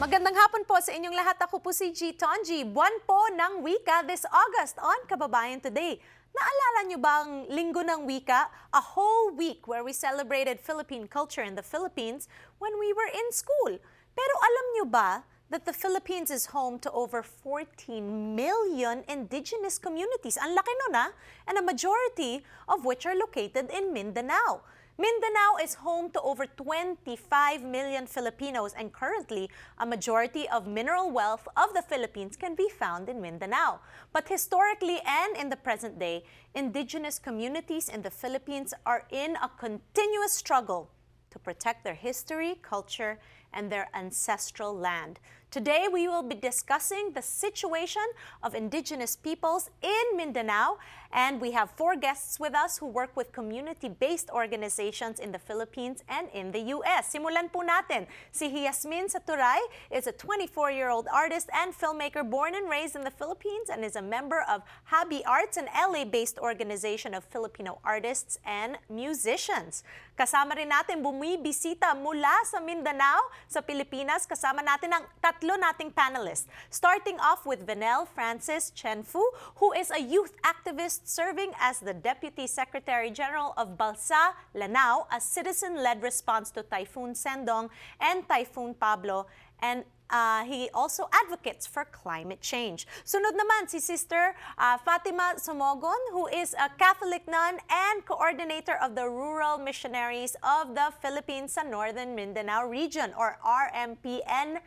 Magandang hapon po sa inyong lahat. Ako po si G. Tonji. Buwan po ng wika this August on Kababayan Today. Naalala niyo ba ang Linggo ng Wika? A whole week where we celebrated Philippine culture in the Philippines when we were in school. Pero alam niyo ba that the Philippines is home to over 14 million indigenous communities? Ang laki nun, ah? And a majority of which are located in Mindanao. Mindanao is home to over 25 million Filipinos, and currently, a majority of mineral wealth of the Philippines can be found in Mindanao. But historically and in the present day, indigenous communities in the Philippines are in a continuous struggle to protect their history, culture, and their ancestral land. Today, we will be discussing the situation of indigenous peoples in Mindanao, and we have 4 guests with us who work with community-based organizations in the Philippines and in the U.S. Simulan po natin. Si Hiyasmin Saturay is a 24-year-old artist and filmmaker born and raised in the Philippines and is a member of Habi Arts, an LA-based organization of Filipino artists and musicians. Kasama rin natin bumibisita mula sa Mindanao, sa Pilipinas. Kasama natin ang tatlo nating panelists. Starting off with Vennel Chenfoo, who is a youth activist serving as the Deputy Secretary General of BALSA, Lanao, a citizen-led response to Typhoon Sendong and Typhoon Pablo, and he also advocates for climate change. Sunod naman si Sister Fatima Somogod, who is a Catholic nun and coordinator of the Rural Missionaries of the Philippines-Northern Mindanao Region, or RMP-NMR.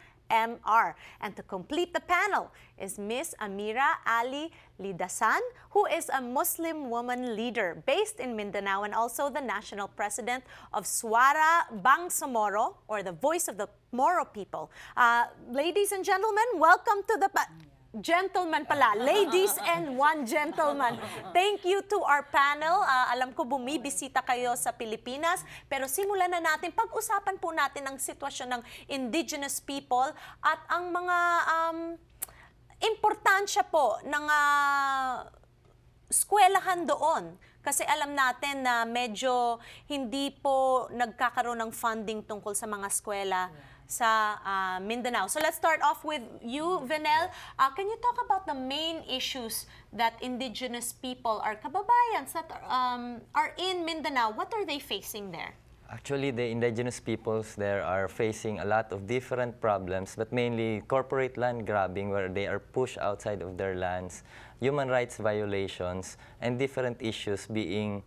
And to complete the panel is Miss Amirah Ali Lidasan, who is a Muslim woman leader based in Mindanao and also the national president of Suara Bangsamoro, or the Voice of the Moro People. Ladies and gentlemen, welcome to the gentleman pala. Ladies and one gentleman. Thank you to our panel. Alam ko bumibisita kayo sa Pilipinas, pero simulan na natin. Pag-usapan po natin ang sitwasyon ng indigenous people at ang mga importansya po ng eskwelahan doon. Kasi alam natin na medyo hindi po nagkakaroon ng funding tungkol sa mga eskwela sa Mindanao. So let's start off with you, Vennel. Can you talk about the main issues that indigenous people, our kababayans that are in Mindanao, what are they facing there? Actually, the indigenous peoples there are facing a lot of different problems, but mainly corporate land grabbing, where they are pushed outside of their lands, human rights violations, and different issues being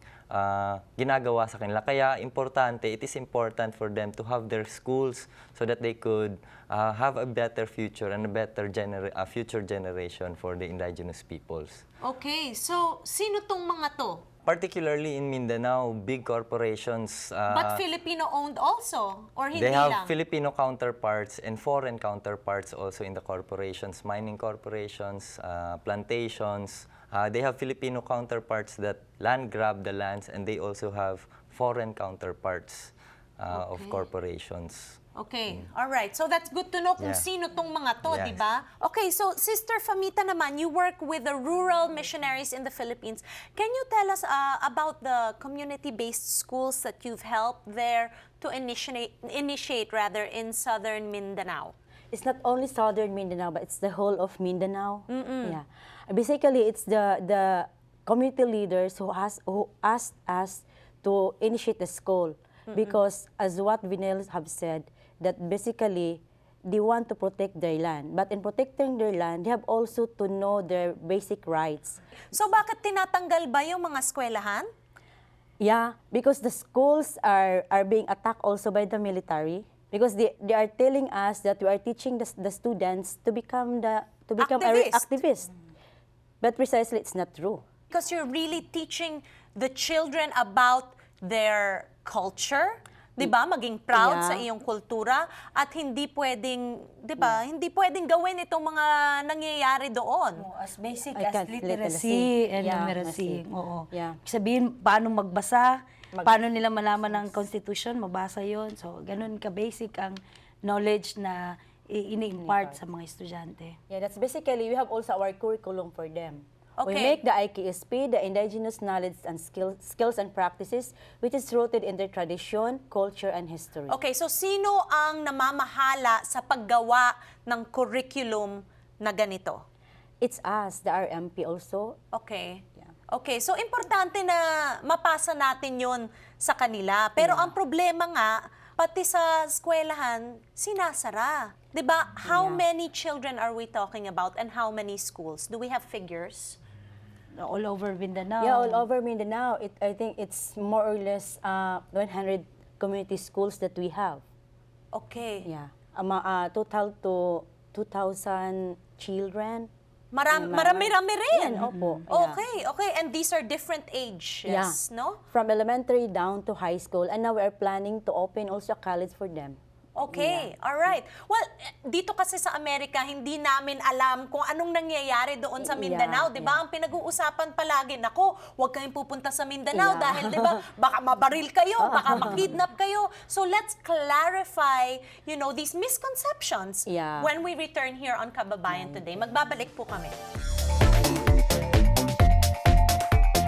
ginagawa sa kanila. Kaya it is important for them to have their schools so that they could have a better future and a better future generation for the indigenous peoples. Okay, so sino tong mga to? Particularly in Mindanao, big corporations. But Filipino-owned also? Or hindi They have lang? Filipino counterparts and foreign counterparts also in the corporations, mining corporations, plantations. They have Filipino counterparts that land grab the lands, and they also have foreign counterparts of corporations. Okay, all right. So that's good to know kung sino tong mga to, di ba? Okay, so Sister Famita naman, you work with the Rural Missionaries in the Philippines. Can you tell us about the community-based schools that you've helped there to initiate rather in southern Mindanao? It's not only southern Mindanao, but it's the whole of Mindanao. Yeah, basically it's the community leaders who asked us to initiate the school, because as what Vennel have said, that basically they want to protect their land. But in protecting their land, they have also to know their basic rights. So bakit tinatanggal ba yung mga eskwelahan? Yeah, because the schools are being attacked also by the military. Because they are telling us that we are teaching the students to become activists. But precisely, it's not true. Because you're really teaching the children about their culture, 'di ba? Maging proud sa iyong kultura, at hindi pwedeng, 'di ba? Hindi pwedeng gawin itong mga nangyayari doon. As basic as literacy and Yeah, numeracy. numeracy. Oo. Yeah. Sabihin, paano magbasa, paano nila malaman ng Constitution, mabasa yon. So, ganun ka-basic ang knowledge na ini-impart sa mga estudyante. Yeah, that's basically, we have also our curriculum for them. We Okay. make the IKSP, the Indigenous Knowledge and Skills and Practices, which is rooted in their tradition, culture, and history. Okay, so sino ang namamahala sa paggawa ng curriculum na ganito? It's us, the RMP also. Okay. Yeah. Okay, so importante na mapasa natin yon sa kanila. Pero ang problema nga, pati sa eskwelahan, sinasara. 'Di ba? How many children are we talking about and how many schools? Do we have figures? All over Mindanao. Yeah, all over Mindanao. I think it's more or less 100 community schools that we have. Okay. Yeah. Total to 2,000 children. Marami-rami rin. Yan, opo. Yeah. Okay, okay. And these are different ages, Yeah. no? From elementary down to high school. And now we are planning to open also a college for them. Okay, all right. Well, dito kasi sa Amerika, hindi namin alam kung anong nangyayari doon sa Mindanao. Di ba? Ang pinag-uusapan palagi, nako, huwag kayong pupunta sa Mindanao dahil, di ba, baka mabaril kayo, baka makidnap kayo. So let's clarify, these misconceptions Yeah. when we return here on Kababayan today. Magbabalik po kami.